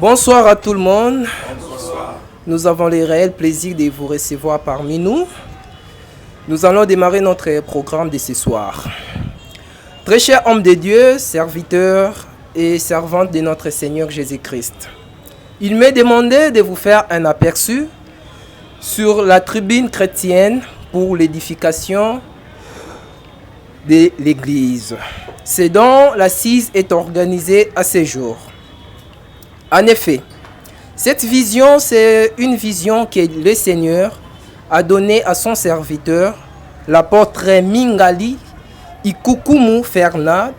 Bonsoir à tout le monde. Bonsoir. Nous avons le réel plaisir de vous recevoir parmi nous. Nous allons démarrer notre programme de ce soir. Très chers hommes de Dieu, serviteurs et servantes de notre Seigneur Jésus-Christ, il m'est demandé de vous faire un aperçu sur la tribune chrétienne pour l'édification de l'Église. C'est dont l'assise est organisée à ce jour. En effet, cette vision, c'est une vision que le Seigneur a donnée à son serviteur, l'apôtre Mingali Ikukumu Fernand,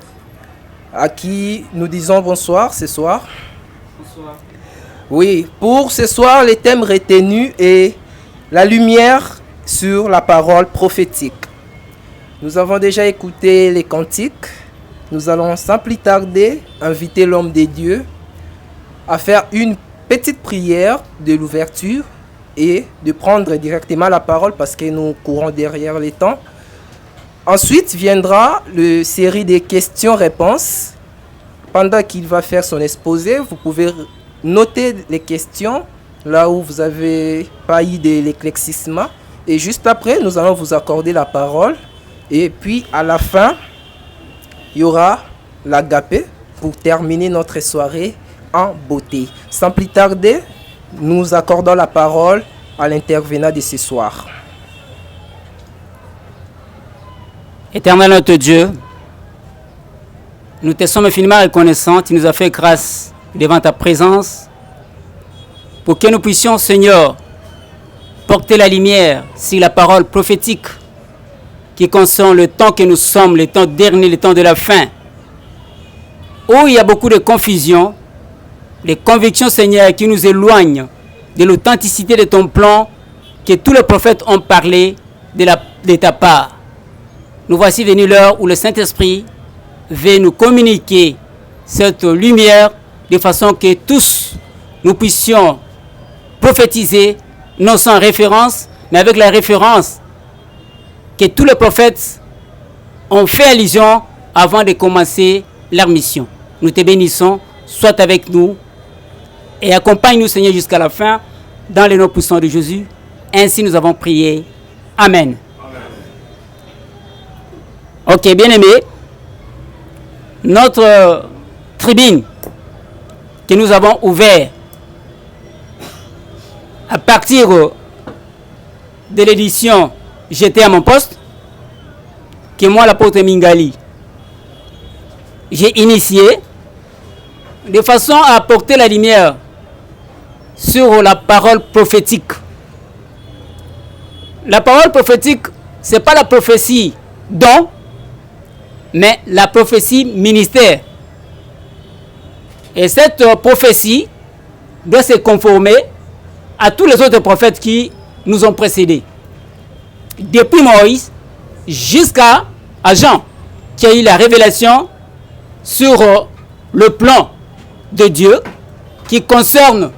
à qui nous disons bonsoir ce soir. Bonsoir. Oui, pour ce soir, le thème retenu est la lumière sur la parole prophétique. Nous avons déjà écouté les cantiques. Nous allons sans plus tarder inviter l'homme de Dieu à faire une petite prière de l'ouverture et de prendre directement la parole parce que nous courons derrière les temps. Ensuite viendra la série de questions-réponses. Pendant qu'il va faire son exposé, vous pouvez noter les questions là où vous n'avez pas eu de l'éclectisme. Et juste après, nous allons vous accorder la parole. Et puis à la fin, il y aura l'agapé pour terminer notre soirée en beauté. Sans plus tarder, nous accordons la parole à l'intervenant de ce soir. Éternel notre Dieu, nous te sommes infiniment reconnaissants. Tu nous as fait grâce devant ta présence pour que nous puissions, Seigneur, porter la lumière sur la parole prophétique qui concerne le temps que nous sommes, le temps dernier, le temps de la fin, où il y a beaucoup de confusion, les convictions, Seigneur, qui nous éloignent de l'authenticité de ton plan que tous les prophètes ont parlé de ta part. Nous voici venus l'heure où le Saint-Esprit veut nous communiquer cette lumière de façon que tous nous puissions prophétiser, non sans référence, mais avec la référence que tous les prophètes ont fait allusion avant de commencer leur mission. Nous te bénissons, sois avec nous et accompagne-nous, Seigneur, jusqu'à la fin, dans les noms puissants de Jésus. Ainsi nous avons prié. Amen. Ok, bien-aimés, notre tribune que nous avons ouverte à partir de l'édition J'étais à mon poste, que moi, l'apôtre Mingali, j'ai initié de façon à apporter la lumière sur la parole prophétique. La parole prophétique, ce n'est pas la prophétie don, mais la prophétie ministère. Et cette prophétie doit se conformer à tous les autres prophètes qui nous ont précédés. Depuis Moïse jusqu'à Jean, qui a eu la révélation sur le plan de Dieu qui concerne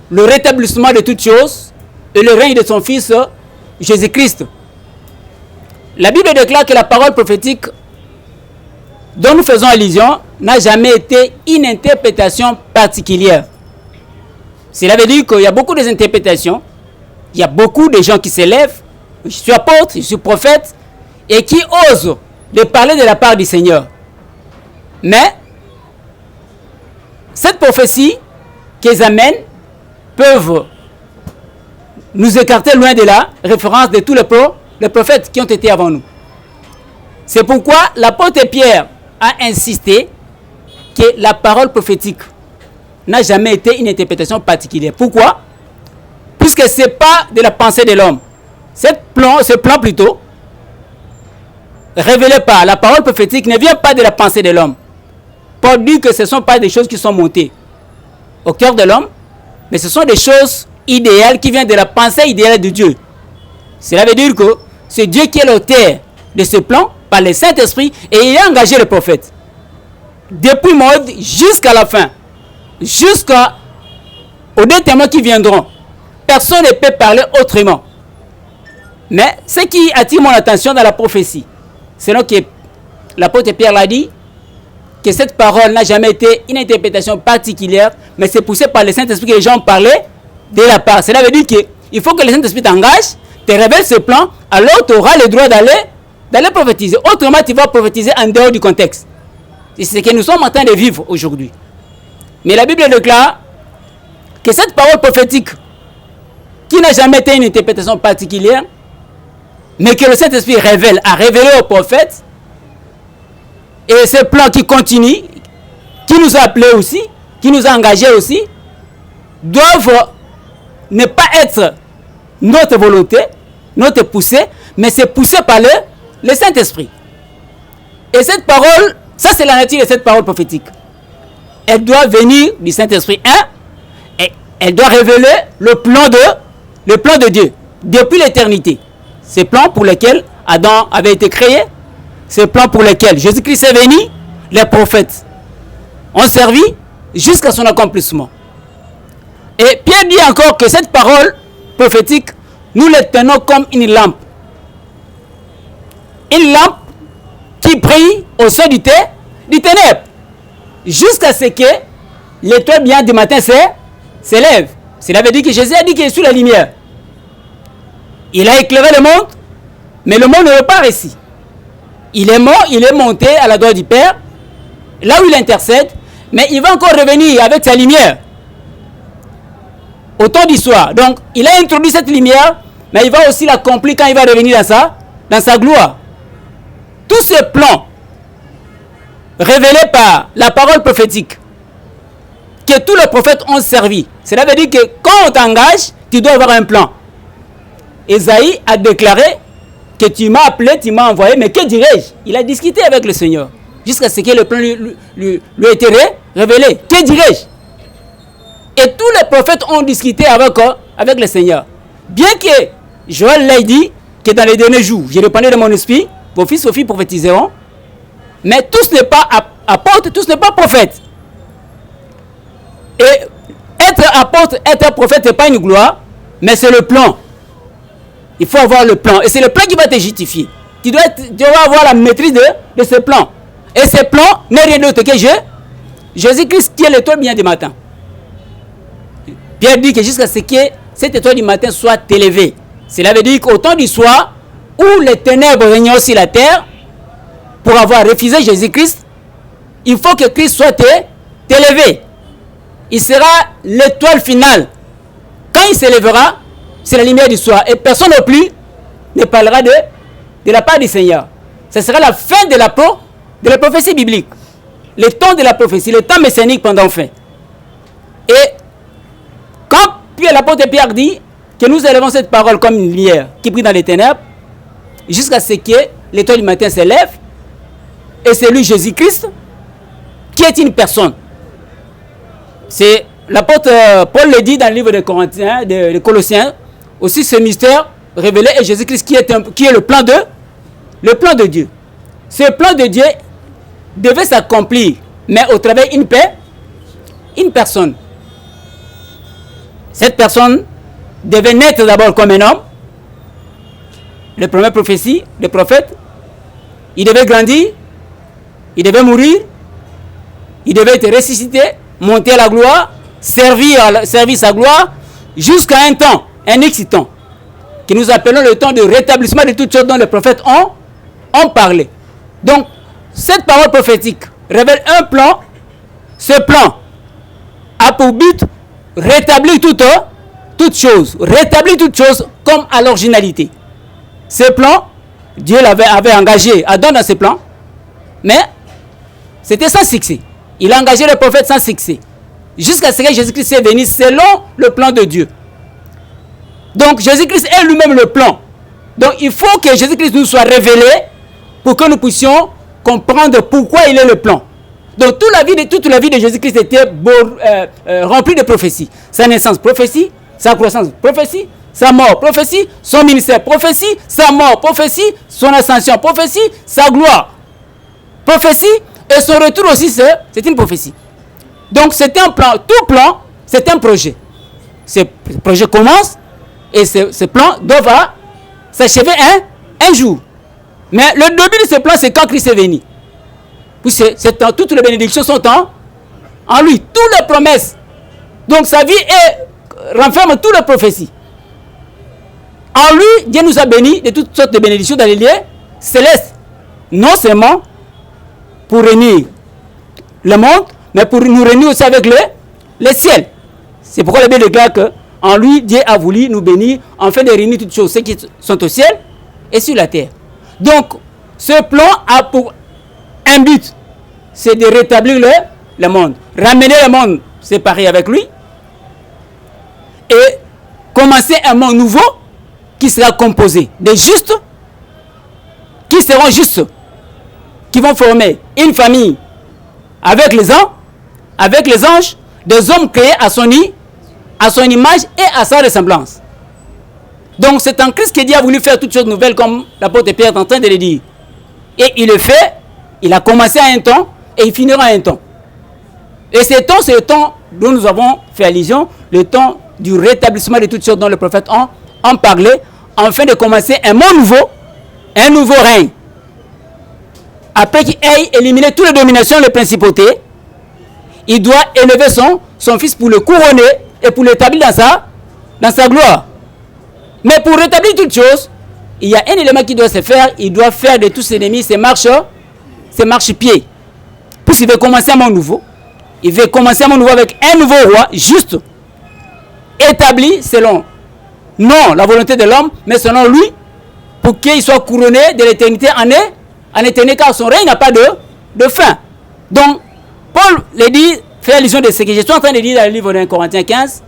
le rétablissement de toutes choses et le règne de son Fils Jésus-Christ. La Bible déclare que la parole prophétique dont nous faisons allusion n'a jamais été une interprétation particulière. Cela veut dire qu'il y a beaucoup d'interprétations, il y a beaucoup de gens qui s'élèvent, je suis apôtre, je suis prophète, et qui osent de parler de la part du Seigneur. Mais cette prophétie qu'ils amènent peuvent nous écarter loin de la référence de tous les prophètes qui ont été avant nous. C'est pourquoi l'apôtre Pierre a insisté que la parole prophétique n'a jamais été une interprétation particulière. Pourquoi? Puisque ce n'est pas de la pensée de l'homme. Ce plan plutôt, révélé par la parole prophétique, ne vient pas de la pensée de l'homme. Pour dire que ce ne sont pas des choses qui sont montées au cœur de l'homme, mais ce sont des choses idéales qui viennent de la pensée idéale de Dieu. Cela veut dire que c'est Dieu qui est l'auteur de ce plan par le Saint-Esprit et il a engagé le prophète. Depuis Moïse jusqu'à la fin, jusqu'aux deux témoins qui viendront, personne ne peut parler autrement. Mais ce qui attire mon attention dans la prophétie, c'est que l'apôtre Pierre l'a dit, que cette parole n'a jamais été une interprétation particulière, mais c'est poussé par le Saint-Esprit que les gens parlaient de la part. Cela veut dire qu'il faut que le Saint-Esprit t'engage, te révèle ce plan, alors tu auras le droit d'aller prophétiser. Autrement, tu vas prophétiser en dehors du contexte. C'est ce que nous sommes en train de vivre aujourd'hui. Mais la Bible déclare que cette parole prophétique, qui n'a jamais été une interprétation particulière, mais que le Saint-Esprit a révélé aux prophètes, et ce plan qui continue, qui nous a appelés aussi, qui nous a engagés aussi, doivent ne pas être notre volonté, notre poussée, mais c'est poussé par le Saint-Esprit. Et cette parole, ça c'est la nature de cette parole prophétique. Elle doit venir du Saint-Esprit, et elle doit révéler le plan de Dieu, depuis l'éternité. Ce plan pour lequel Adam avait été créé, ce plan pour lequel Jésus-Christ est venu, les prophètes ont servi jusqu'à son accomplissement. Et Pierre dit encore que cette parole prophétique, nous la tenons comme une lampe. Une lampe qui brille au sein du ténèbre. Jusqu'à ce que l'étoile bien du matin s'élève. Cela veut dire que Jésus a dit qu'il est sous la lumière. Il a éclairé le monde, mais le monde ne veut pas récit. Il est mort, il est monté à la droite du Père, là où il intercède, mais il va encore revenir avec sa lumière au temps du soir. Donc, il a introduit cette lumière, mais il va aussi l'accomplir quand il va revenir dans sa gloire. Tous ces plans révélés par la parole prophétique, que tous les prophètes ont servi, cela veut dire que quand on t'engage, tu dois avoir un plan. Ésaïe a déclaré que tu m'as appelé, tu m'as envoyé, mais que dirais-je? Il a discuté avec le Seigneur jusqu'à ce que le plan lui ait été révélé. Que dirais-je? Et tous les prophètes ont discuté avec le Seigneur. Bien que Joël l'ait dit que dans les derniers jours, je répandrai de mon esprit, vos fils et vos filles prophétiseront, mais tous n'est pas apôtres, tous n'est pas prophètes. Et être apôtre, être prophète, ce n'est pas une gloire, mais c'est le plan. Il faut avoir le plan. Et c'est le plan qui va te justifier. Tu dois avoir la maîtrise de ce plan. Et ce plan n'est rien d'autre que Jésus-Christ qui est l'étoile bien du matin. Pierre dit que jusqu'à ce que cette étoile du matin soit élevée. Cela veut dire qu'au temps du soir, où les ténèbres régnaient sur la terre, pour avoir refusé Jésus-Christ, il faut que Christ soit élevé. Il sera l'étoile finale. Quand il s'élèvera, c'est la lumière du soir. Et personne non plus ne parlera de la part du Seigneur. Ce sera la fin de la prophétie biblique. Le temps de la prophétie, le temps messianique pendant fin. Et quand l'apôtre Pierre dit que nous élevons cette parole comme une lumière qui brille dans les ténèbres, jusqu'à ce que l'étoile du matin s'élève, et c'est lui Jésus-Christ, qui est une personne. C'est l'apôtre Paul le dit dans le livre de Corinthiens, de Colossiens, aussi ce mystère révélé est Jésus-Christ qui est le plan de Dieu. Ce plan de Dieu devait s'accomplir, mais au travers une personne. Cette personne devait naître d'abord comme un homme, la première prophétie, le prophète. Il devait grandir, il devait mourir, il devait être ressuscité, monter à la gloire, servir sa gloire, jusqu'à un temps, un excitant, que nous appelons le temps de rétablissement de toutes choses dont les prophètes ont parlé. Donc, cette parole prophétique révèle un plan. Ce plan a pour but rétablir toutes choses comme à l'originalité. Ce plan, Dieu avait engagé Adam dans ce plan, mais c'était sans succès. Il a engagé les prophètes sans succès, jusqu'à ce que Jésus-Christ est venu selon le plan de Dieu. Donc Jésus-Christ est lui-même le plan. Donc il faut que Jésus-Christ nous soit révélé pour que nous puissions comprendre pourquoi il est le plan. Donc toute la vie de Jésus-Christ était remplie de prophéties. Sa naissance, prophétie. Sa croissance, prophétie. Sa mort, prophétie. Son ministère, prophétie. Sa mort, prophétie. Son ascension, prophétie. Sa gloire, prophétie. Et son retour aussi, c'est une prophétie. Donc c'est un plan. Tout plan, c'est un projet. Ce projet commence et ce plan doit s'achever un jour. Mais le début de ce plan, c'est quand Christ est venu. Puis toutes les bénédictions sont en lui. Toutes les promesses. Donc sa vie renferme toutes les prophéties. En lui, Dieu nous a bénis de toutes sortes de bénédictions dans les lieux célestes. Non seulement pour réunir le monde, mais pour nous réunir aussi avec le ciel. C'est pourquoi la Bible déclare que en lui, Dieu a voulu nous bénir afin de réunir toutes choses, ceux qui sont au ciel et sur la terre. Donc, ce plan a pour un but, c'est de rétablir le monde. Ramener le monde séparé avec lui et commencer un monde nouveau qui sera composé de justes, qui seront justes, qui vont former une famille avec les anges, des hommes créés à son image et à sa ressemblance. Donc c'est en Christ que Dieu a voulu faire toutes choses nouvelles, comme l'apôtre Pierre est en train de le dire. Et il le fait, il a commencé à un temps et il finira à un temps. Et ce temps, c'est le temps dont nous avons fait allusion, le temps du rétablissement de toutes choses dont les prophètes ont parlé, afin de commencer un nouveau règne. Après qu'il ait éliminé toutes les dominations et les principautés, il doit élever son fils pour le couronner et pour l'établir dans sa gloire. Mais pour rétablir toutes choses, il y a un élément qui doit se faire. Il doit faire de tous ses ennemis ses marchepieds. Puisqu'il veut commencer un monde nouveau. Il veut commencer un monde nouveau avec un nouveau roi juste, établi selon, non la volonté de l'homme, mais selon lui, pour qu'il soit couronné de l'éternité en éternité, car son règne n'a pas de fin. Donc, Paul le dit, fait allusion de ce que je suis en train de dire dans le livre de 1 Corinthiens 15,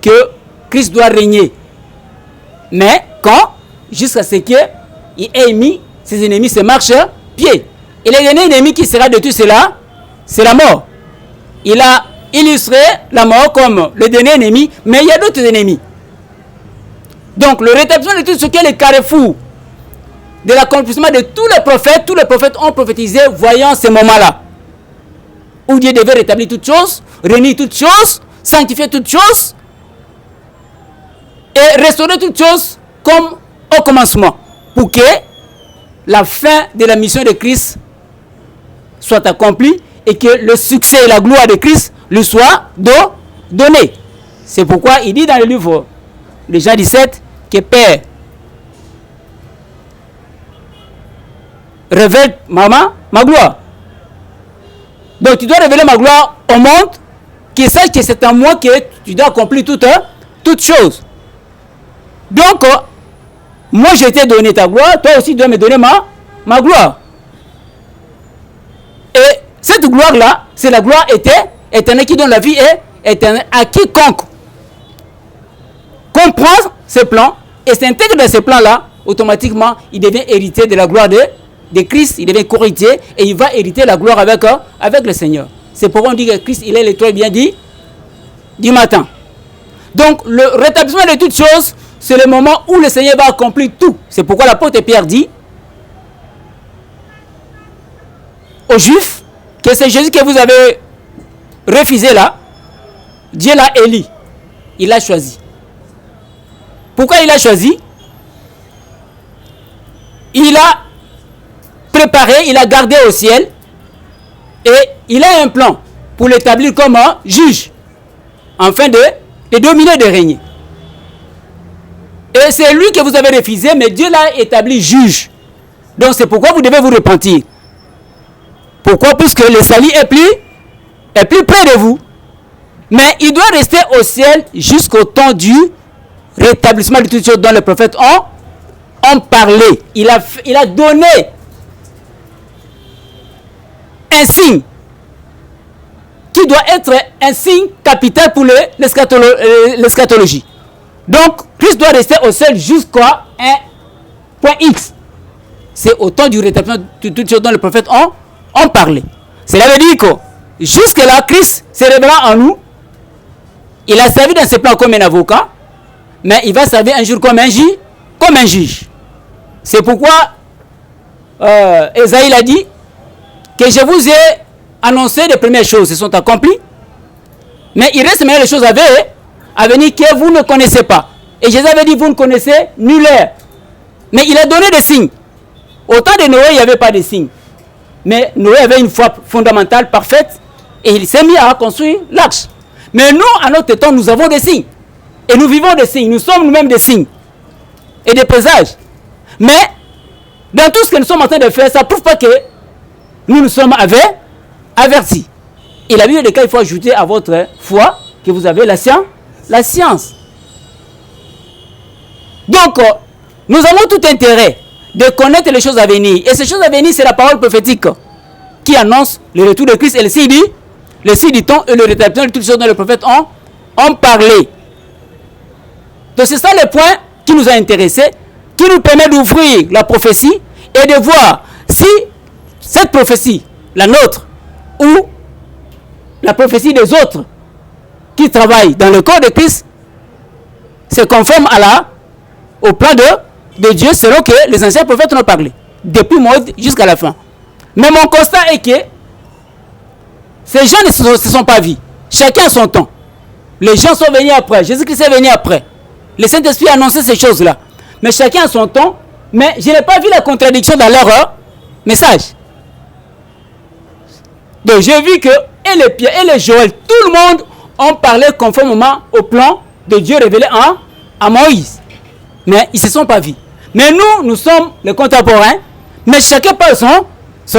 que Christ doit régner. Mais quand, jusqu'à ce qu'il ait mis ses ennemis, ses marche-pieds. Et le dernier ennemi qui sera de tout cela, c'est la mort. Il a illustré la mort comme le dernier ennemi, mais il y a d'autres ennemis. Donc le rétablissement de tout ce qui est le carrefour de l'accomplissement de tous les prophètes ont prophétisé voyant ce moment-là, où Dieu devait rétablir toutes choses, réunir toutes choses, sanctifier toutes choses, et restaurer toutes choses comme au commencement, pour que la fin de la mission de Christ soit accomplie et que le succès et la gloire de Christ lui soient donnés. C'est pourquoi il dit dans le livre de Jean 17 que Père, révèle ma gloire. Donc tu dois révéler ma gloire au monde, qu'il sache que c'est en moi que tu dois accomplir toutes choses. Donc, moi je t'ai donné ta gloire, toi aussi tu dois me donner ma gloire. Et cette gloire-là, c'est la gloire éternelle qui donne la vie éternelle à quiconque comprend ce plan et s'intègre dans ce plan-là, automatiquement, il devient héritier de la gloire de Christ, il devient co-héritier et il va hériter la gloire avec le Seigneur. C'est pourquoi on dit que Christ, il est l'étoile bien dit du matin. Donc, le rétablissement de toutes choses, c'est le moment où le Seigneur va accomplir tout. C'est pourquoi l'apôtre Pierre dit aux Juifs que c'est Jésus que vous avez refusé là, Dieu l'a élu, il l'a choisi. Pourquoi il l'a choisi? Il a préparé, il a gardé au ciel et il a un plan pour l'établir comme un juge afin de dominer, de régner. Et c'est lui que vous avez refusé, mais Dieu l'a établi juge. Donc c'est pourquoi vous devez vous repentir. Pourquoi? Puisque le salut est plus près de vous. Mais il doit rester au ciel jusqu'au temps du rétablissement de toutes choses dont les prophètes ont parlé. Il a donné un signe qui doit être un signe capital pour l'eschatologie. Donc, Christ doit rester au ciel jusqu'à un point X. C'est au temps du rétablissement de toutes choses dont les prophètes ont parlé. Cela veut dire que jusque-là, Christ se révélera en nous. Il a servi dans ce plan comme un avocat, mais il va servir un jour comme un juge. C'est pourquoi Ésaïe a dit que je vous ai annoncé les premières choses, elles sont accomplies, mais il reste maintenant les choses à venir que vous ne connaissez pas. Et Jésus avait dit, vous ne connaissez ni l'heure, Mais il a donné des signes. Au temps de Noé, il n'y avait pas de signes. Mais Noé avait une foi fondamentale, parfaite, et il s'est mis à construire l'arche. Mais nous, à notre temps, nous avons des signes. Et nous vivons des signes. Nous sommes nous-mêmes des signes. Et des présages. Mais, dans tout ce que nous sommes en train de faire, ça ne prouve pas que nous nous sommes avertis. Et la Bible dit qu'il faut ajouter à votre foi que vous avez la science. Donc, nous avons tout intérêt de connaître les choses à venir. Et ces choses à venir, c'est la parole prophétique qui annonce le retour de Christ et le signe du temps et le rétablissement de toutes les choses dont les prophètes ont parlé. Donc c'est ça le point qui nous a intéressés, qui nous permet d'ouvrir la prophétie et de voir si cette prophétie, la nôtre, ou la prophétie des autres qui travaillent dans le corps de Christ, se conforme au plan de Dieu selon que les anciens prophètes ont parlé, depuis Moïse jusqu'à la fin. Mais mon constat est que ces gens ne se sont pas vus. Chacun a son temps. Les gens sont venus après. Jésus-Christ est venu après. Le Saint-Esprit a annoncé ces choses-là. Mais chacun a son temps. Mais je n'ai pas vu la contradiction dans leur message. Donc j'ai vu que et les Pierre et les Joël, tout le monde ont parlé conformément au plan de Dieu révélé à Moïse. Mais ils ne se sont pas vus. Mais nous sommes les contemporains. Mais chacun parle son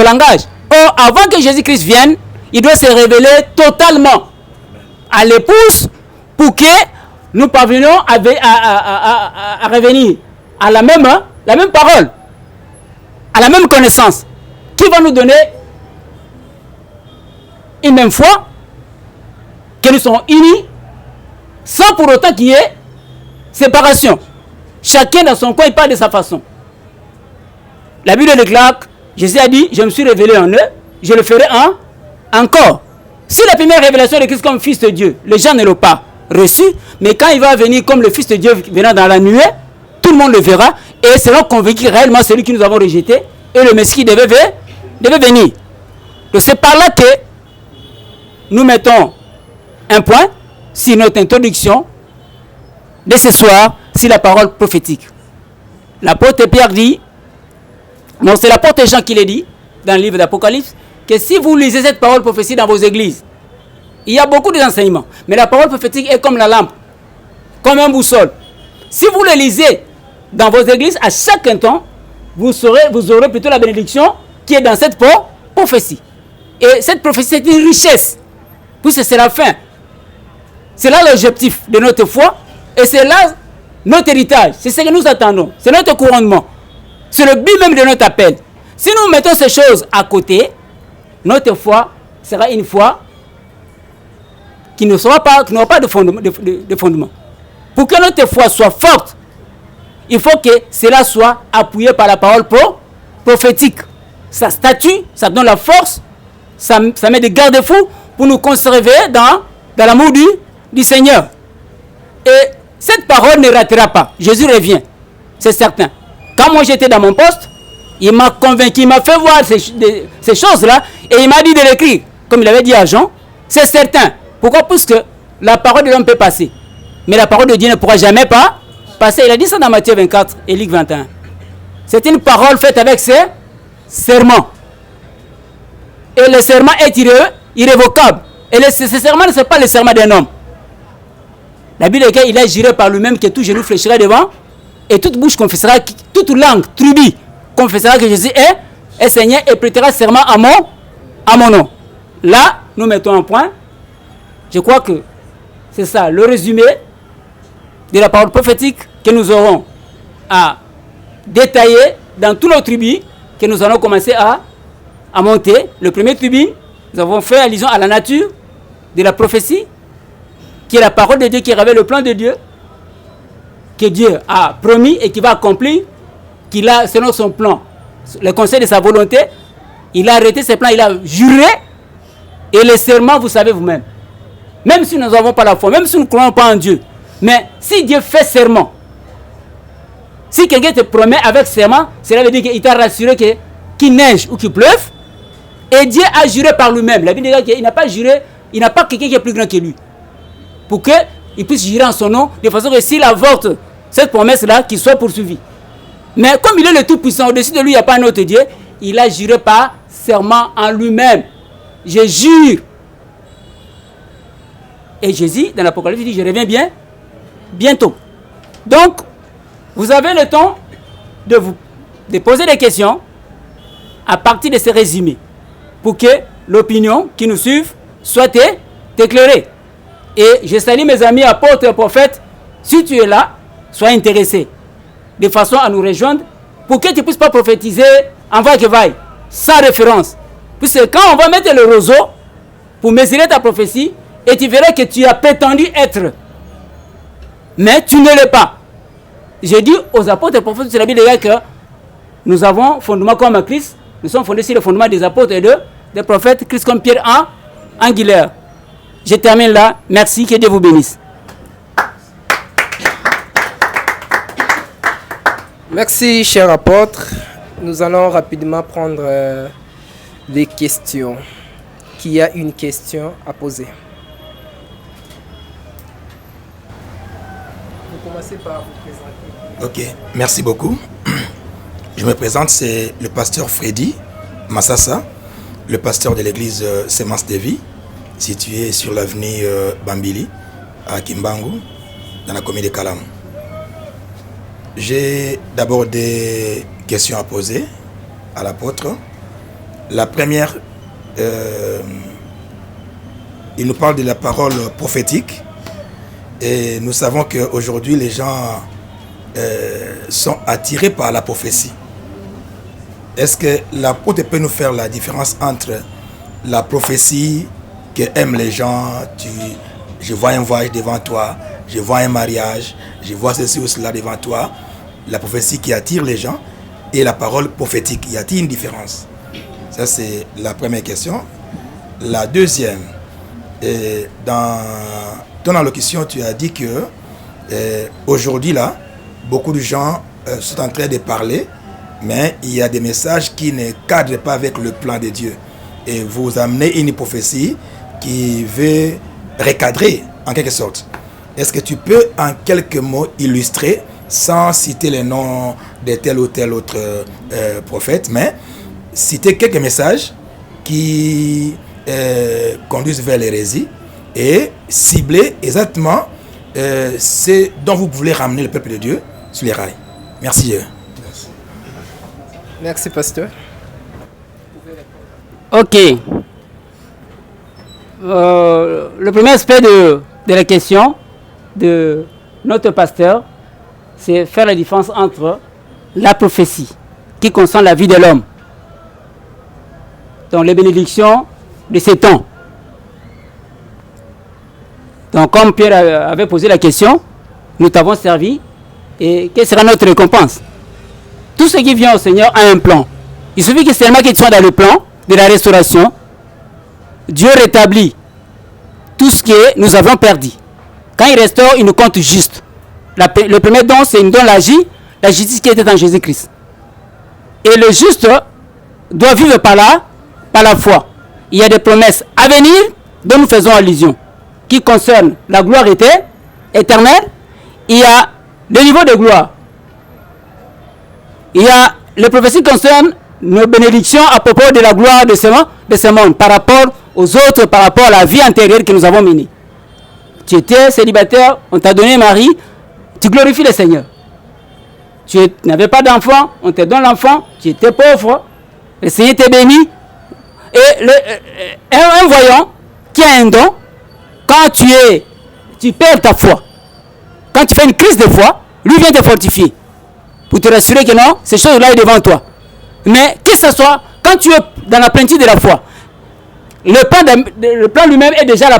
langage. Or, avant que Jésus-Christ vienne, il doit se révéler totalement à l'épouse pour que nous parvenions à revenir à la même parole, à la même connaissance, qui va nous donner une même foi, que nous sommes unis, sans pour autant qu'il y ait séparation. Chacun dans son coin, il parle de sa façon. La Bible déclare, Jésus a dit, je me suis révélé en eux, je le ferai encore. Si la première révélation de Christ comme fils de Dieu, les gens ne l'ont pas reçu, mais quand il va venir comme le fils de Dieu venant dans la nuée, tout le monde le verra et seront convaincus réellement celui que nous avons rejeté et le Messie devait venir. Donc c'est par là que nous mettons un point sur notre introduction de ce soir sur la parole prophétique. L'apôtre Pierre dit, non, c'est l'apôtre Jean qui l'a dit dans le livre d'Apocalypse, que si vous lisez cette parole prophétique dans vos églises, il y a beaucoup d'enseignements, mais la parole prophétique est comme la lampe, comme un boussole. Si vous le lisez dans vos églises, à chaque instant, vous aurez plutôt la bénédiction qui est dans cette prophétie. Et cette prophétie, c'est une richesse, puisque c'est la fin. C'est là l'objectif de notre foi, et c'est là notre héritage. C'est ce que nous attendons, c'est notre couronnement. C'est le but même de notre appel. Si nous mettons ces choses à côté, notre foi sera une foi qui n'aura pas de fondement. Pour que notre foi soit forte, il faut que cela soit appuyé par la parole prophétique. Ça statue, ça donne la force, ça met des garde-fous pour nous conserver dans l'amour du Seigneur. Et cette parole ne ratera pas. Jésus revient, c'est certain. Quand moi j'étais dans mon poste, il m'a convaincu, il m'a fait voir ces choses-là et il m'a dit de l'écrire, comme il avait dit à Jean. C'est certain. Pourquoi? Parce que la parole de l'homme peut passer, mais la parole de Dieu ne pourra jamais passer. Il a dit ça dans Matthieu 24 et Luc 21. C'est une parole faite avec ses serments. Et le serment est irrévocable. Et ce serment ne c'est pas le serment d'un homme. La Bible dit qu'il a juré par lui-même que tout genou fléchira devant et toute bouche confessera, toute langue, tribu, confessera que Jésus est Seigneur et prêtera serment à mon nom. Là, nous mettons un point. Je crois que c'est ça, le résumé de la parole prophétique que nous aurons à détailler dans tous nos tribus, que nous allons commencer à monter. Le premier tribu, nous avons fait allusion à la nature de la prophétie, qui est la parole de Dieu, qui révèle le plan de Dieu, que Dieu a promis et qui va accomplir, qu'il a, selon son plan, le conseil de sa volonté, il a arrêté ses plans, il a juré, et les serments, vous savez vous-même. Même si nous n'avons pas la foi, même si nous ne croyons pas en Dieu, mais si Dieu fait serment, si quelqu'un te promet avec serment, cela veut dire qu'il t'a rassuré qu'il neige ou qu'il pleuve, et Dieu a juré par lui-même. La Bible dit qu'il n'a pas juré, il n'a pas quelqu'un qui est plus grand que lui, pour qu'il puisse jurer en son nom, de façon que s'il avorte cette promesse-là, qu'il soit poursuivi. Mais comme il est le Tout-Puissant, au-dessus de lui, il n'y a pas un autre Dieu, il a juré par serment en lui-même. Je jure. Et Jésus, dans l'Apocalypse, dit, je reviens bientôt. Donc, vous avez le temps de poser des questions à partir de ces résumés pour que l'opinion qui nous suit soit éclairée. Et je salue mes amis apôtres et prophètes. Si tu es là, sois intéressé de façon à nous rejoindre pour que tu ne puisses pas prophétiser en va que vaille, sans référence. Puisque quand on va mettre le roseau pour mesurer ta prophétie, et tu verras que tu as prétendu être, mais tu ne l'es pas. J'ai dit aux apôtres et prophètes de la Bible que nous avons fondement comme Christ, nous sommes fondés sur le fondement des apôtres et des prophètes, Christ comme Pierre angulaire. Je termine là. Merci, que Dieu vous bénisse. Merci, cher apôtre. Nous allons rapidement prendre des questions. Qui a une question à poser? Vous commencez par vous présenter. Ok, merci beaucoup. Je me présente, c'est le pasteur Freddy Massassa, le pasteur de l'église Semence de Vie, située sur l'avenue Bambili, à Kimbangu, dans la commune de Kalam. J'ai d'abord des questions à poser à l'apôtre. La première, il nous parle de la parole prophétique. Et nous savons qu'aujourd'hui, les gens sont attirés par la prophétie. Est-ce que l'apôtre peut nous faire la différence entre la prophétie que aiment les gens, je vois un voyage devant toi, je vois un mariage, je vois ceci ou cela devant toi, la prophétie qui attire les gens, et la parole prophétique, y a-t-il une différence? Ça, c'est la première question. La deuxième, dans ton allocution, tu as dit que aujourd'hui, là, beaucoup de gens sont en train de parler, mais il y a des messages qui ne cadrent pas avec le plan de Dieu. Et vous amenez une prophétie qui veut recadrer, en quelque sorte. Est-ce que tu peux, en quelques mots, illustrer, sans citer les noms de tel ou tel autre prophète, mais citer quelques messages qui conduisent vers l'hérésie et cibler exactement ce dont vous voulez ramener le peuple de Dieu sur les rails. Merci. Merci, pasteur. Ok. Le premier aspect de la question de notre pasteur, c'est faire la différence entre la prophétie qui concerne la vie de l'homme, donc les bénédictions de ces temps. Donc comme Pierre avait posé la question, nous t'avons servi, et quelle sera notre récompense? Tout ce qui vient au Seigneur a un plan. Il suffit que seulement qu'ils soient dans le plan de la restauration, Dieu rétablit tout ce que nous avons perdu. Quand il restaure, il nous compte juste. Le premier don, c'est une don la justice qui était en Jésus-Christ. Et le juste doit vivre par la foi. Il y a des promesses à venir dont nous faisons allusion, qui concernent la gloire éternelle. Il y a le niveau de gloire. Il y a les prophéties qui concernent nos bénédictions à propos de la gloire de ce monde, par rapport aux autres, par rapport à la vie antérieure que nous avons menée. Tu étais célibataire, on t'a donné un mari, tu glorifies le Seigneur. Tu n'avais pas d'enfant, on te donne l'enfant, tu étais pauvre, le Seigneur t'est béni. Et un voyant qui a un don, quand tu perds ta foi, quand tu fais une crise de foi, lui vient te fortifier pour te rassurer que non, ces choses-là est devant toi. Mais que ce soit, quand tu es dans la plénitude de la foi, le plan lui-même est déjà la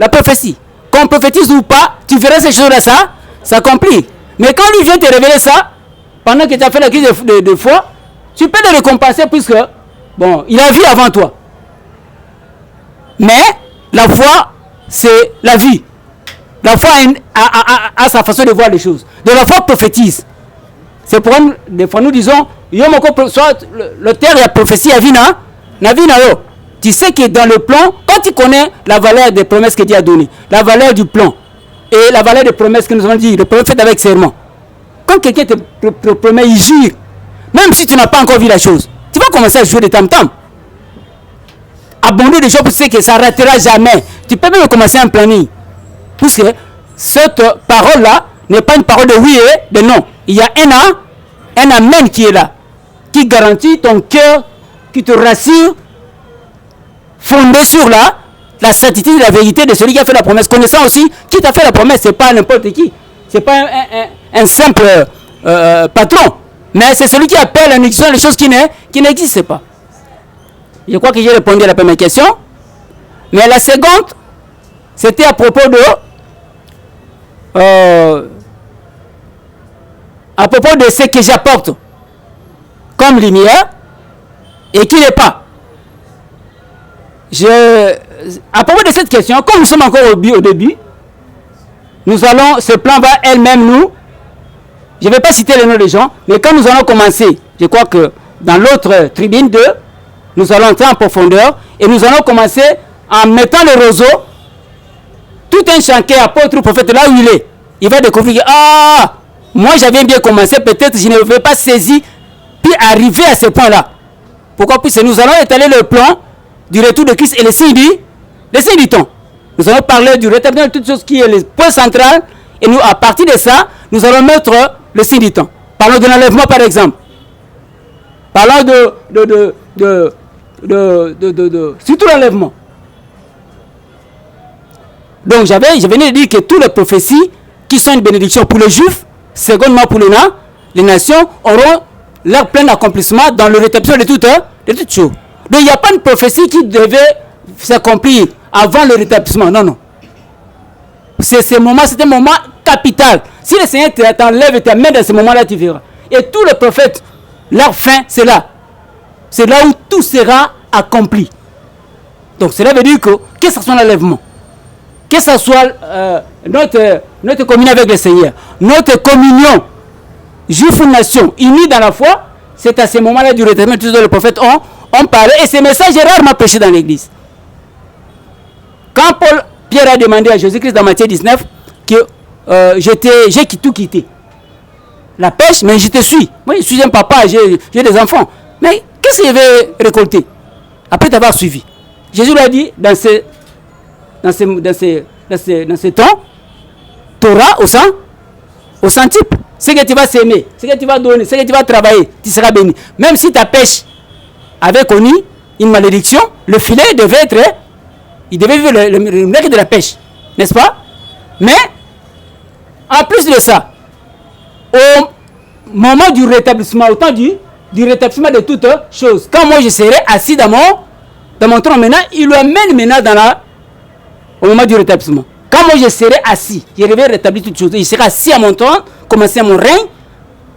prophétie. Qu'on prophétise ou pas, tu verras ces choses-là, ça s'accomplit. Mais quand lui vient te révéler ça, pendant que tu as fait la crise de foi, tu peux le récompenser puisque, bon, il a vu avant toi. Mais la foi, c'est la vie. La foi a sa façon de voir les choses. Donc la foi prophétise. C'est pourquoi des fois nous disons, soit le terre et la prophétie à vie na vie. Tu sais que dans le plan, quand tu connais la valeur des promesses que Dieu a données, la valeur du plan et la valeur des promesses que nous avons dit, les promesses faites avec serment, quand quelqu'un te promet, il jure, même si tu n'as pas encore vu la chose, tu vas commencer à jouer des tam-tam. Abonder des choses pour dire que ça n'arrêtera jamais. Tu peux même commencer un planning. Parce que cette parole-là n'est pas une parole de oui et de non. Il y a un amen qui est là, qui garantit ton cœur, qui te rassure, fondé sur la certitude de la vérité de celui qui a fait la promesse. Connaissant aussi qui t'a fait la promesse, ce n'est pas n'importe qui. Ce n'est pas un simple patron. Mais c'est celui qui appelle en exécution les choses qui n'existent pas. Je crois que j'ai répondu à la première question. Mais la seconde, c'était à propos de ce que j'apporte comme lumière et qui n'est pas. À propos de cette question, comme nous sommes encore au début, ce plan va elle-même nous. Je ne vais pas citer les noms des gens, mais quand nous allons commencer, je crois que dans l'autre tribune 2, nous allons entrer en profondeur et nous allons commencer en mettant le roseau, tout un chantier apôtre prophète là où il est. Il va découvrir que, moi j'avais bien commencé, peut-être je ne vais pas saisir, puis arriver à ce point-là. Pourquoi? Puisque nous allons étaler le plan du retour de Christ et le signe du temps. Nous allons parler du rétablissement de toutes choses qui est le point central et nous, à partir de ça, nous allons mettre le signe du temps. Parlons de l'enlèvement par exemple. Parlons surtout l'enlèvement. Donc je venais de dire que toutes les prophéties qui sont une bénédiction pour les Juifs, secondement pour les nations, auront leur plein accomplissement dans le rétablissement de toutes choses. Donc il n'y a pas une prophétie qui devait s'accomplir avant le rétablissement. Non. C'est un moment capital. Si le Seigneur t'enlève et t'amène dans ce moment-là, tu verras. Et tous les prophètes, leur fin, c'est là. C'est là où tout sera accompli. Donc cela veut dire que ce soit l'enlèvement, que ce soit notre communion avec le Seigneur, notre communion, juif ou nation, unis dans la foi, c'est à ce moment-là du rétablissement que tous les prophètes ont parlé. Et ce message est rarement prêché dans l'église. Quand Pierre a demandé à Jésus-Christ dans Matthieu 19 que j'ai tout quitté. La pêche, mais je te suis. Moi, je suis un papa, j'ai des enfants. Mais qu'est-ce que je vais récolter après t'avoir suivi? Jésus lui a dit, dans ce temps, tu auras au centuple. Ce que tu vas s'aimer, ce que tu vas donner, ce que tu vas travailler, tu seras béni. Même si ta pêche avait connu une malédiction, le filet il devait vivre le miracle de la pêche, n'est-ce pas? Mais, en plus de ça, au moment du rétablissement, au temps du rétablissement de toutes choses, quand moi je serai assis dans mon trône maintenant, il le amène maintenant au moment du rétablissement. Quand moi je serai assis, je vais rétablir toutes choses. Il sera assis à mon trône, commencer mon règne.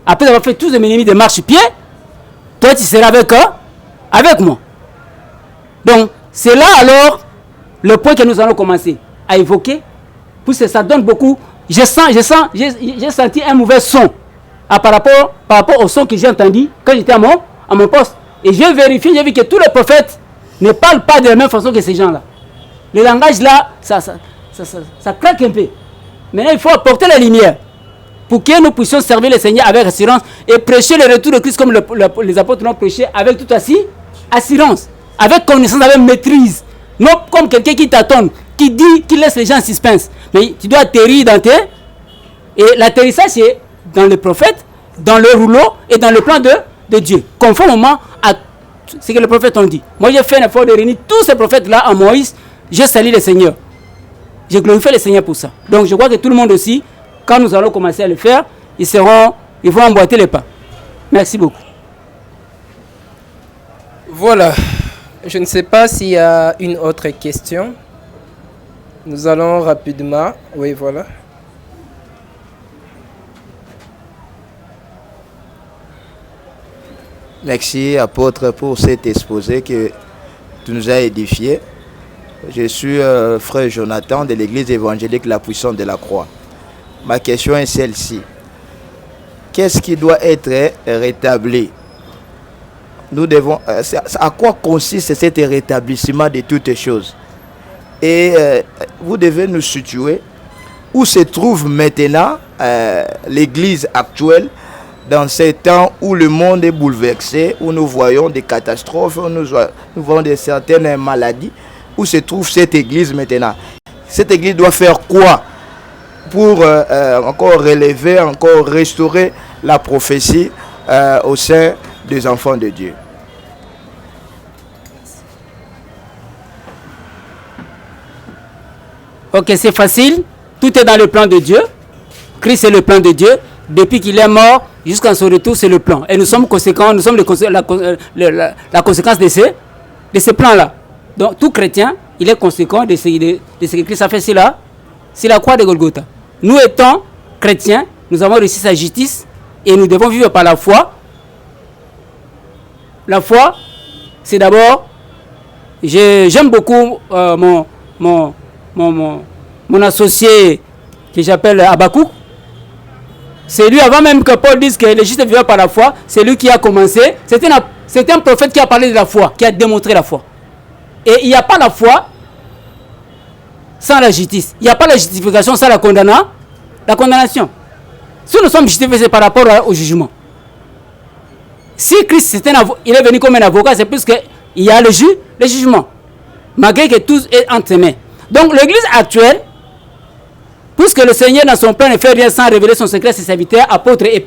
Après avoir fait tous mes ennemis de marche-pied, toi tu seras avec moi. Donc, c'est là alors le point que nous allons commencer à évoquer. Puisque ça donne beaucoup. J'ai senti un mauvais son par rapport au son que j'ai entendu quand j'étais à mon poste. Et j'ai vérifié, j'ai vu que tous les prophètes ne parlent pas de la même façon que ces gens-là. Le langage là, ça craque un peu. Maintenant, il faut apporter la lumière pour que nous puissions servir le Seigneur avec assurance et prêcher le retour de Christ comme les apôtres l'ont prêché avec toute assurance, avec connaissance, avec maîtrise. Non comme quelqu'un qui t'attend, qui laisse les gens en suspense. Mais tu dois atterrir et l'atterrissage c'est dans le prophète, dans le rouleau et dans le plan de Dieu, conformément à ce que les prophètes ont dit. Moi j'ai fait un effort de réunir tous ces prophètes-là en Moïse. Je salue le Seigneur. Je glorifie le Seigneur pour ça. Donc je crois que tout le monde aussi, quand nous allons commencer à le faire, ils vont emboîter les pas. Merci beaucoup. Voilà. Je ne sais pas s'il y a une autre question. Nous allons rapidement. Oui, voilà. Merci, apôtre, pour cet exposé que tu nous as édifié. Je suis frère Jonathan de l'église évangélique La Puissance de la Croix. Ma question est celle-ci. Qu'est-ce qui doit être rétabli? Nous devons, à quoi consiste cet rétablissement de toutes choses? Et vous devez nous situer où se trouve maintenant l'Église actuelle dans ces temps où le monde est bouleversé, où nous voyons des catastrophes, où nous voyons certaines maladies, où se trouve cette Église maintenant? Cette Église doit faire quoi pour encore relever, encore restaurer la prophétie au sein des enfants de Dieu? Ok, c'est facile. Tout est dans le plan de Dieu. Christ est le plan de Dieu. Depuis qu'il est mort jusqu'à son retour, c'est le plan. Et nous sommes conséquents, nous sommes la conséquence de ces plans-là. Donc tout chrétien, il est conséquent de ce que Christ a fait sur la croix de Golgotha. Nous étant chrétiens, nous avons reçu sa justice et nous devons vivre par la foi. La foi, c'est d'abord, j'aime beaucoup mon associé que j'appelle Habakkuk. C'est lui, avant même que Paul dise que les justes vivent par la foi, c'est lui qui a commencé. C'est un prophète qui a parlé de la foi, qui a démontré la foi. Et il n'y a pas la foi sans la justice. Il n'y a pas la justification sans la condamnation. Si nous sommes justifiés, c'est par rapport au jugement. Si Christ il est venu comme un avocat, c'est plus qu'il y a le jugement. Malgré que tout est entre ses mains. Donc l'église actuelle, puisque le Seigneur dans son plan ne fait rien sans révéler son secret à ses serviteurs, apôtres et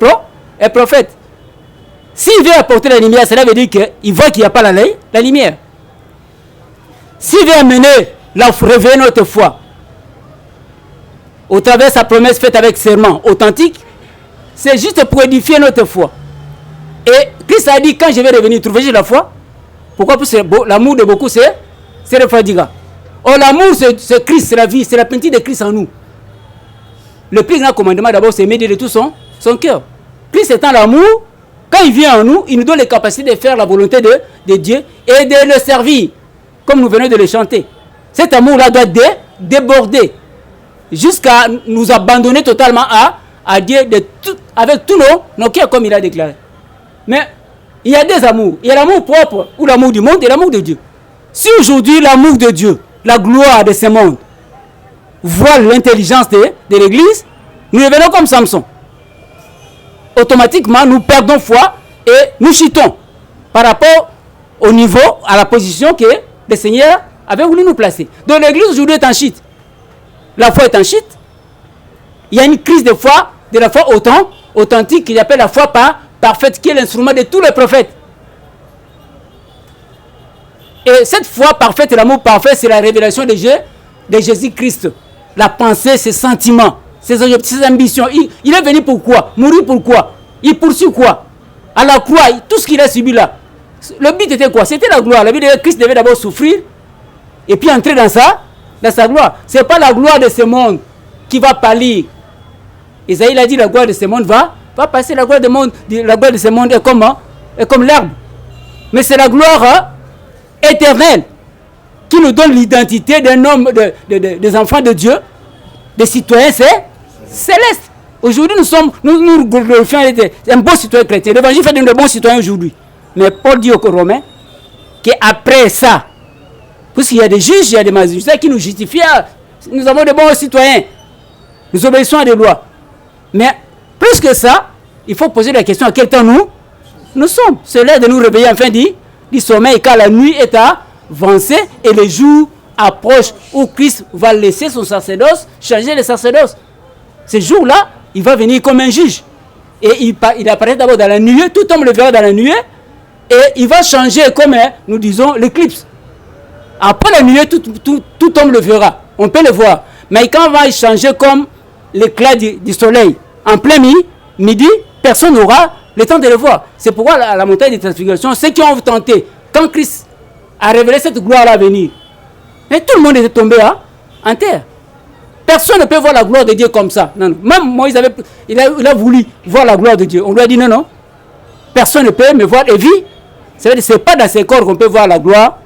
prophètes. S'il vient apporter la lumière, cela veut dire qu'il voit qu'il n'y a pas la lumière. S'il vient amener révéler notre foi, au travers de sa promesse faite avec serment authentique, c'est juste pour édifier notre foi. Et Christ a dit, quand je vais revenir, trouver la foi. Pourquoi? Parce que l'amour de beaucoup, c'est le fadiga. Or, l'amour, c'est Christ, c'est la vie, c'est la peinture de Christ en nous. Le plus grand commandement, d'abord, c'est aimer de tout son cœur. Christ étant l'amour, quand il vient en nous, il nous donne les capacités de faire la volonté de Dieu et de le servir, comme nous venons de le chanter. Cet amour-là doit déborder jusqu'à nous abandonner totalement à Dieu avec tous nos cœurs, comme il a déclaré. Mais il y a des amours. Il y a l'amour propre ou l'amour du monde et l'amour de Dieu. Si aujourd'hui l'amour de Dieu, la gloire de ce monde, voit l'intelligence de l'Église, nous devenons comme Samson. Automatiquement, nous perdons foi et nous chutons par rapport au niveau, à la position que le Seigneur avait voulu nous placer. Donc l'Église aujourd'hui est en chute. La foi est en chute. Il y a une crise de foi, de la foi authentique, qu'il appelle la foi parfaite, qui est l'instrument de tous les prophètes. Et cette foi parfaite, l'amour parfait, c'est la révélation de Jésus-Christ. La pensée, ses sentiments, ses ambitions. Il est venu pour quoi? Mourir pour quoi? Il poursuit quoi? À la croix, tout ce qu'il a subi là. Le but était quoi? C'était la gloire. Le but de Christ devait d'abord souffrir et puis entrer dans sa gloire. Ce n'est pas la gloire de ce monde qui va pâlir. Isaïe a dit la gloire de ce monde va passer. La gloire de ce monde est comme l'herbe. Mais c'est la gloire éternelle qui nous donne l'identité d'un homme, des enfants de Dieu, des citoyens célestes. Aujourd'hui, nous glorifions un bon citoyen chrétien. L'évangile fait de bons citoyens aujourd'hui. Mais Paul dit aux Romains qu'après ça, puisqu'il y a des juges, il y a des magistrats qui nous justifient, nous avons de bons citoyens. Nous obéissons à des lois. Mais plus que ça, il faut poser la question à quel temps nous sommes. C'est l'heure de nous réveiller enfin du sommeil, car la nuit est avancée et le jour approche où Christ va laisser son sacerdoce, changer le sacerdoce. Ce jour-là, il va venir comme un juge. Et il apparaît d'abord dans la nuée, tout homme le verra dans la nuée, et il va changer comme, nous disons, l'éclipse. Après la nuée, tout homme le verra. On peut le voir. Mais quand il va changer comme l'éclat du soleil, en plein midi, personne n'aura le temps de le voir. C'est pourquoi à la montagne de transfiguration, ceux qui ont tenté, quand Christ a révélé cette gloire à venir, et tout le monde était tombé en terre. Personne ne peut voir la gloire de Dieu comme ça. Non. Même Moïse il a voulu voir la gloire de Dieu. On lui a dit non. Personne ne peut me voir et vivre. Ce n'est pas dans ses corps qu'on peut voir la gloire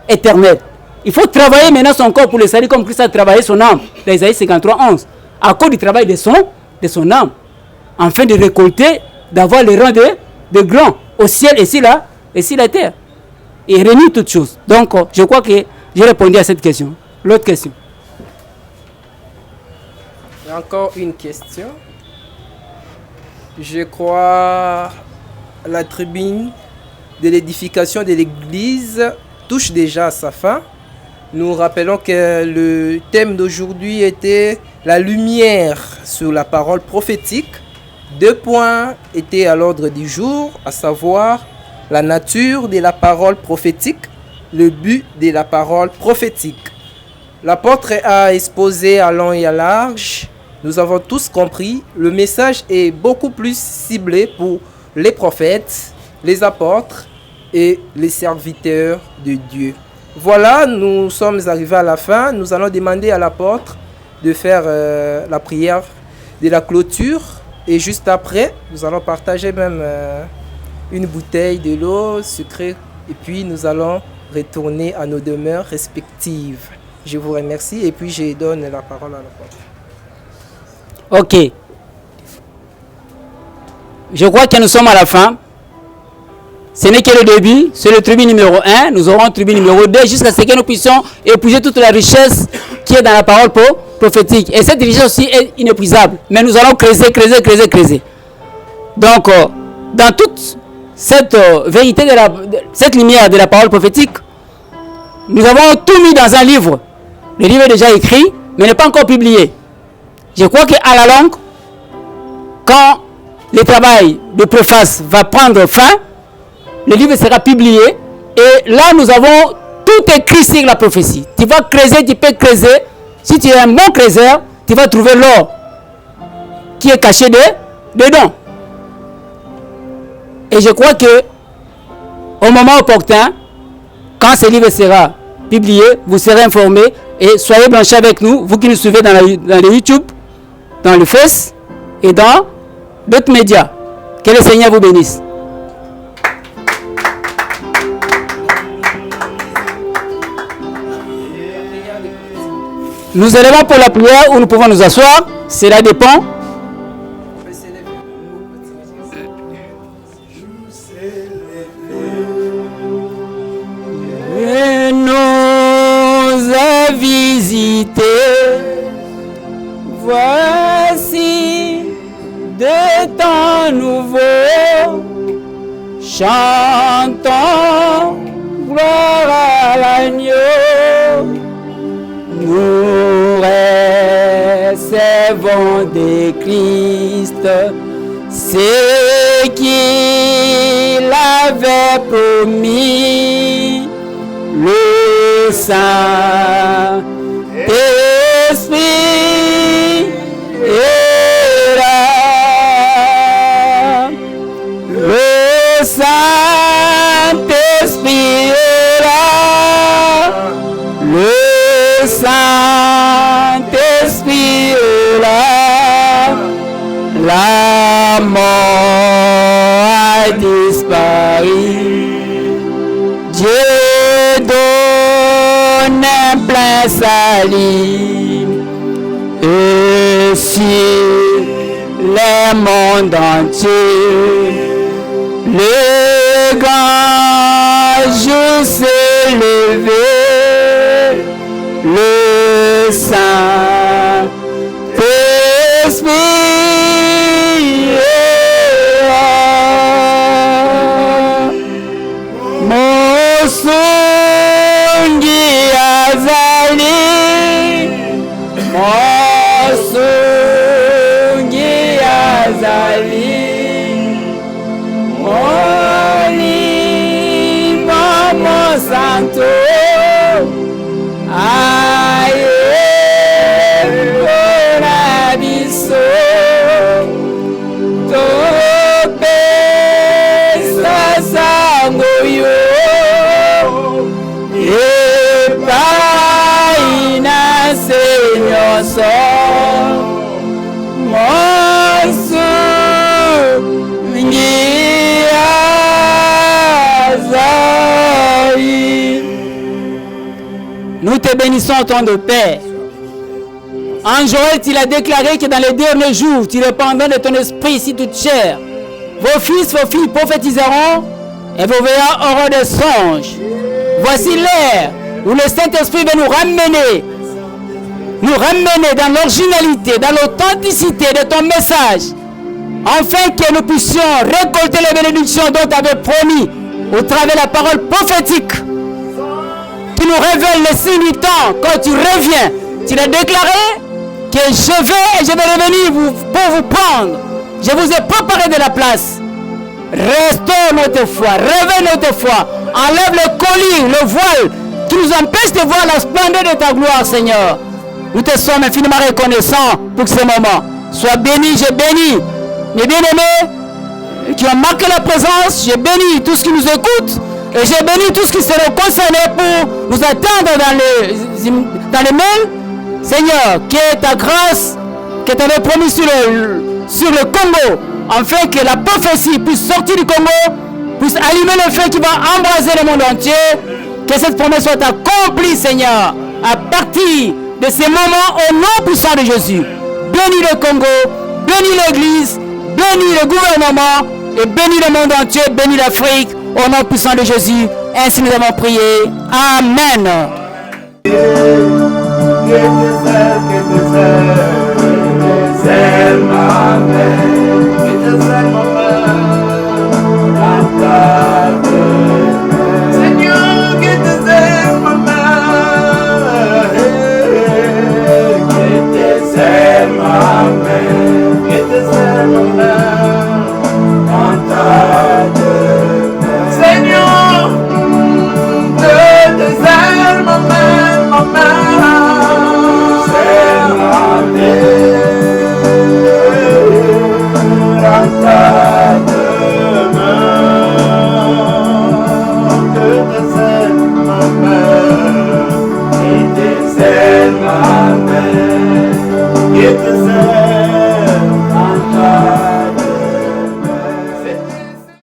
éternelle. Il faut travailler maintenant son corps pour le salut comme Christ a travaillé son âme. Dans Isaïe 53:11. À cause du travail de son âme. Afin de récolter, d'avoir le rang de grand au ciel et sur la terre. Et réunir toutes choses. Donc, je crois que j'ai répondu à cette question. L'autre question. Encore une question. je crois, la tribune de l'édification de l'Église touche déjà à sa fin. Nous rappelons que le thème d'aujourd'hui était la lumière sur la parole prophétique. 2 points étaient à l'ordre du jour, à savoir la nature de la parole prophétique, le but de la parole prophétique. L'apôtre a exposé à long et à large. Nous avons tous compris, le message est beaucoup plus ciblé pour les prophètes, les apôtres et les serviteurs de Dieu. Voilà, nous sommes arrivés à la fin. Nous allons demander à l'apôtre de faire la prière de la clôture. Et juste après, nous allons partager même une bouteille de l'eau sucrée. Et puis, nous allons retourner à nos demeures respectives. Je vous remercie et puis je donne la parole à l'apôtre. Ok. Je crois que nous sommes à la fin. Ce n'est que le début, c'est le tribune numéro 1. Nous aurons le tribune numéro 2 jusqu'à ce que nous puissions épuiser toute la richesse qui est dans la parole prophétique. Et cette richesse aussi est inépuisable. Mais nous allons creuser. Donc, dans toute cette vérité, cette lumière de la parole prophétique, nous avons tout mis dans un livre. Le livre est déjà écrit, mais n'est pas encore publié. Je crois qu'à la longue, quand le travail de préface va prendre fin, le livre sera publié et là nous avons tout écrit sur la prophétie. Tu vas creuser, tu peux creuser. Si tu es un bon creuseur, tu vas trouver l'or qui est caché dedans. Et je crois que au moment opportun, quand ce livre sera publié, vous serez informés et soyez branchés avec nous, vous qui nous suivez dans le YouTube, dans le Face et dans d'autres médias. Que le Seigneur vous bénisse. Nous élevons pour la prière où nous pouvons nous asseoir. Cela dépend. Et nous a visité. Voici de temps nouveaux. Chantons gloire à l'agneau. Nous recevons de Christ ce qu'il avait promis, le Saint-Esprit est là. Le Saint-Esprit est là. Le Saint-Esprit est là, la mort a disparu, Dieu donne un plein salut, et sur le monde entier, le grand jour s'est levé. Le Saint-Esprit est là. Mosungi azali, Mosungi azali, Molimo Monsanto. Nous te bénissons en ton de Père. En Joël, tu l'as déclaré que dans les derniers jours, tu répandras de ton esprit ici toute chair. Vos fils, vos filles prophétiseront et vos veillards auront des songes. Voici l'ère où le Saint-Esprit va nous ramener dans l'originalité, dans l'authenticité de ton message, afin que nous puissions récolter les bénédictions dont tu avais promis au travers de la parole prophétique qui nous révèle les signes du temps. Quand tu reviens, tu l'as déclaré que je vais et je vais revenir pour vous prendre. Je vous ai préparé de la place. Restaure notre foi, réveille notre foi, enlève le collier, le voile qui nous empêche de voir la splendeur de ta gloire, Seigneur. Nous te sommes infiniment reconnaissants pour ce moment. Sois béni, j'ai béni mes bien-aimés qui ont marqué la présence. J'ai béni tous ceux qui nous écoutent et j'ai béni tous ceux qui seront concernés pour nous attendre dans les mails. Seigneur, que ta grâce que tu avais promis sur le Congo, afin que la prophétie puisse sortir du Congo, puisse allumer le feu qui va embraser le monde entier, que cette promesse soit accomplie, Seigneur, à partir de ces moments au nom puissant de Jésus. Bénis le Congo, bénis l'Église, bénis le gouvernement et bénis le monde entier, bénis l'Afrique, au nom puissant de Jésus. Ainsi nous avons prié. Amen. Amen.